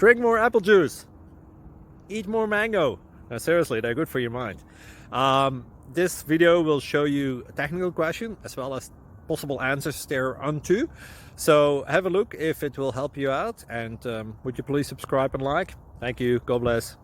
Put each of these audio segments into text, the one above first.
Drink more apple juice. Eat more mango. No, seriously, they're good for your mind. This video will show you a technical question as well as possible answers thereunto. So have a look if it will help you out, and would you please subscribe and like? Thank you. God bless.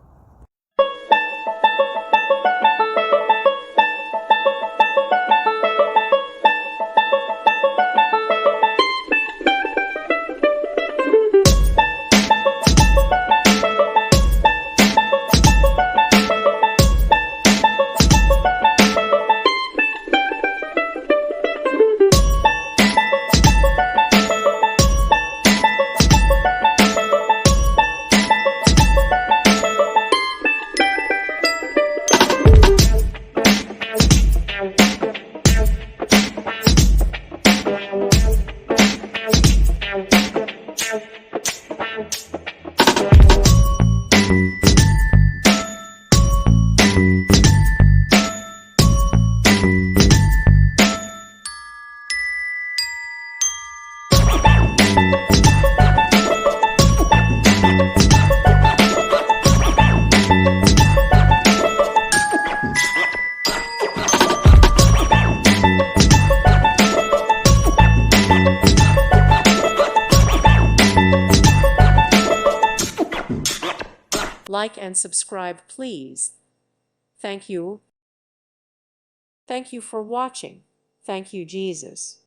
Like and subscribe, please. Thank you. Thank you for watching. Thank you, Jesus.